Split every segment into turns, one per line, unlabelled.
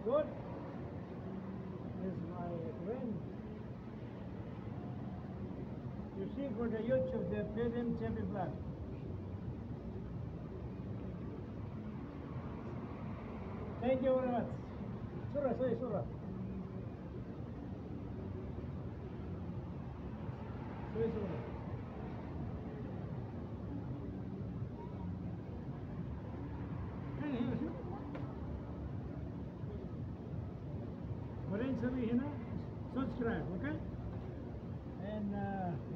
Good. This is my friend. You see for the YouTube, the Film Champion Flag. Thank you very much. Surah, say Surah. Say Surah. Subscribe, okay? And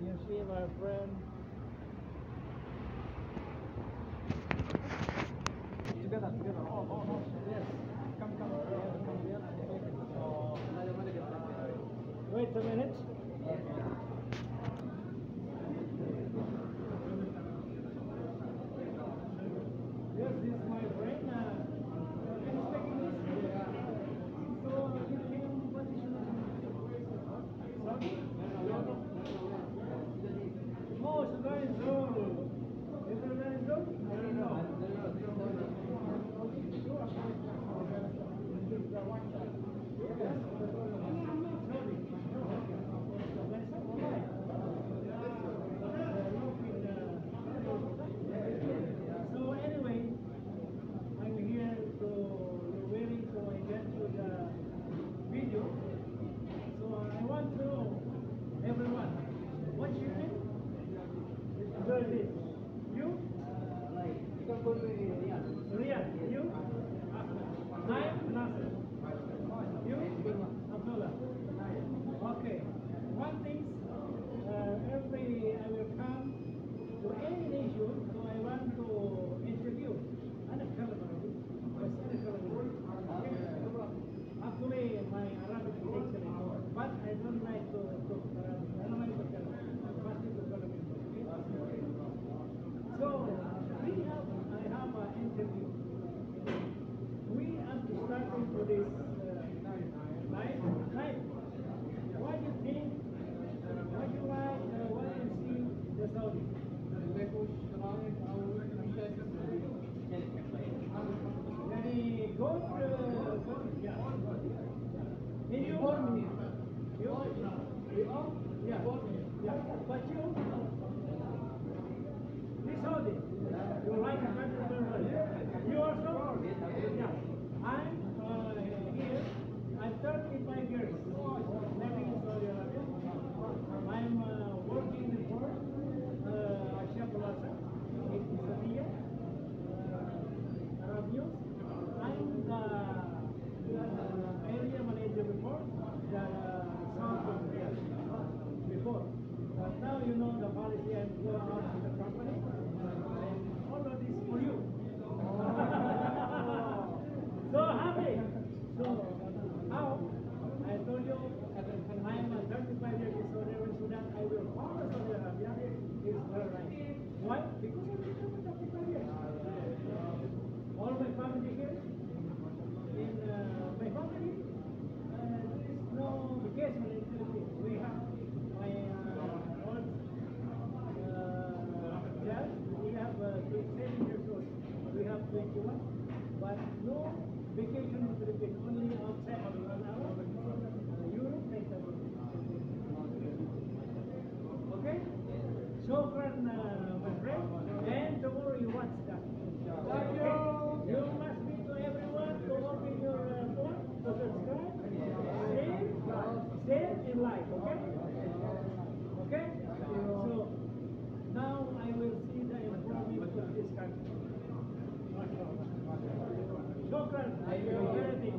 you see my friend. Together. Oh. Yes. Come here. Wait a minute. Yes, this is my friend. Okay. One thing, I will come to any nation, so I want to interview. Actually, my Arabic is excellent, but I don't like to talk Arabic. I don't like to tell. So, I have an interview. We have to start into this life. What do you think? What do you like? What do you see the Saudi? Any good? Yeah. In you? Yeah. But you? This Saudi? You like the country very well? You also? Yeah. I'm here. I'm 35 years living in Saudi Arabia. I'm working for Asia Plaza in Sadia, Arab News. I'm the area manager before, the South of Riyadh before. But now maybe I go out to the company, and all of this for you. So happy. So now I told you I am a 35 years in Saudi Arabia, so that I will follow Saudi Arabia is her right. Why? Because I become a 35 years. All my family here, in my family, there is no vacation in Philippines. We have my old child, we have 27 years old. We have 21, but no vacation in Philippines, only outside of 1 hour. Europe takes a week. Okay? Shukran, my friend. And tomorrow you watch that. Thank you. You must be to everyone to open your phone, to subscribe, share, and like. Okay? Okay? So now I will see the improvement of this country. Shukran. Very big.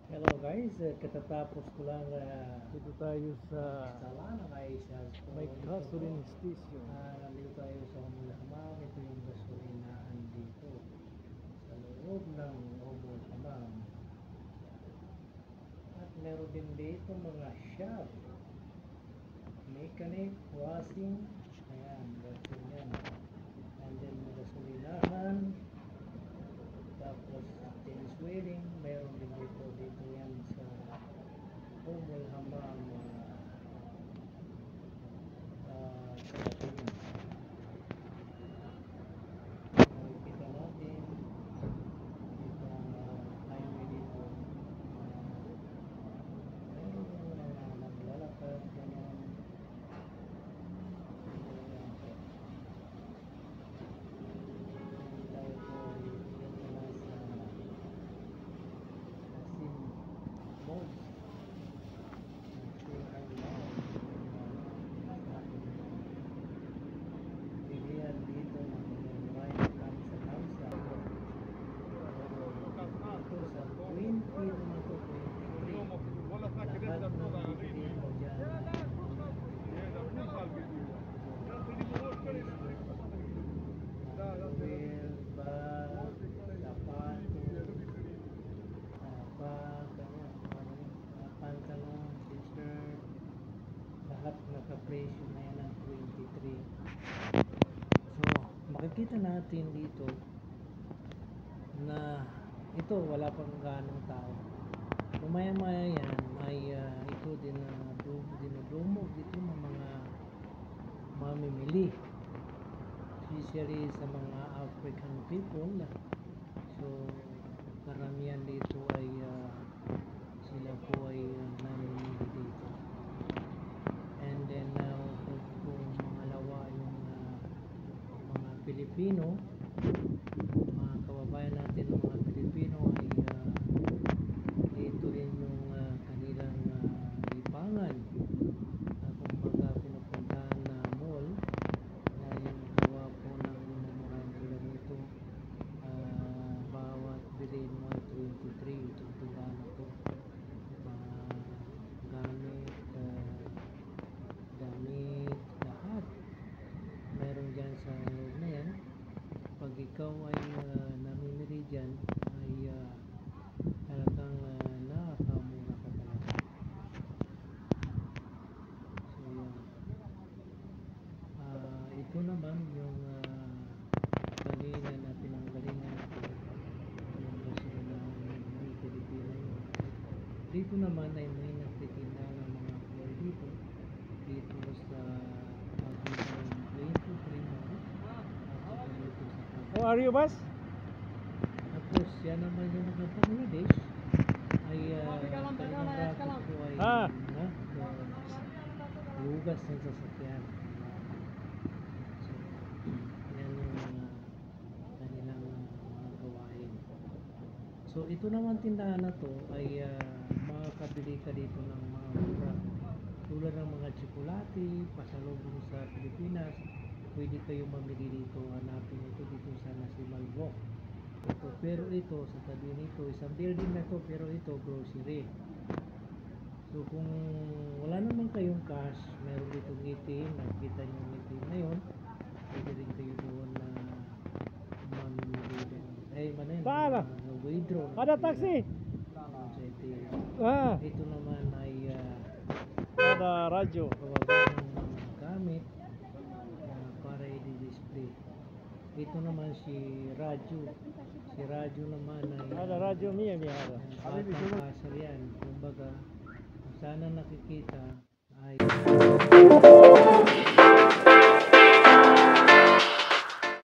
Hello guys, katatapos ko lang
Dito tayo sa
Salana kay
may gasoline station.
nandito tayo sa Humul-Hamam. Ito yung gasolinahan dito sa loob ng Humul-Hamam. At meron din dito mga shop, mechanic, washing, ayan, gasoline yan. And then gasolinahan, tapos tennis wearing, meron din dito yan sa Humul-Hamam sa Latin. Kita natin itong highway dito. Meron yung mga naglalakad, ganyan. Tayo po ay dito na sa Sim Malls. Pilihan dito ng wine kamsa-kamsa. Ito sa 20 naman ito, 23. Lahat ng bibili mo dyan. Underwear, bag, sapato, bag, pantalon, t-shirt, lahat naka-presyo na yan ng 23. So, makikita natin dito na ito wala pang ganong tao. Maya-maya yan ay ito din dinudumog dito ng mga mamimili, especially sa mga African people. So karamihan dito ay sila po ay namimili dito. And then kung mangalawa yung mga Pilipino, mga kababayan natin ng mga Pilipino ay dito rin yung kanilang libangan. Kumbaga pinupuntahan na mall na yung gawa po ng memorandum nito. Bawat bilhin mo ay 23 itong tindahan na to. Gamit, damit, lahat meron dyan sa loob na yan. Pag ikaw ay namimili dyan ay talagang nakakamura ka talaga. So yan, ito naman yung kanina na pinanggalingan ko, yung gasolinahan ng Pilipino yun. Dito naman ay may nagtitinda ng mga floor dito sa Pagbilang 23 Mall at dito sa
How are you, boss?
tapos yan naman yung mga Bangladesh ay kanilang racket ko ay lugas ng sasakyan. So yan yung kanilang mga gawain. So ito naman tindahan na to ay makakabili ka dito ng mga mura tulad ng mga tsokolate, pasalubong sa Pilipinas. Pwede kayo mamili dito, hanapin ito dito sa Nasimal Walk.
Ito, pero ito, sa tabi nito, isang building na to, pero ito, grocery. So kung wala naman kayong cash, meron ditong ATM, nakikita nyo yung ATM na yun, pwede rin kayo doon na
Paano?
withdraw.
Ada taxi?
Sa ATM.
Ah,
Ito naman ay
ada radyo.
kawagan ng gamit para i-display. Ito naman si Raju. Si Raju naman ay
Ada radyo Mia ada.
batang pasar yan. Kumbaga, kung sana nakikita ay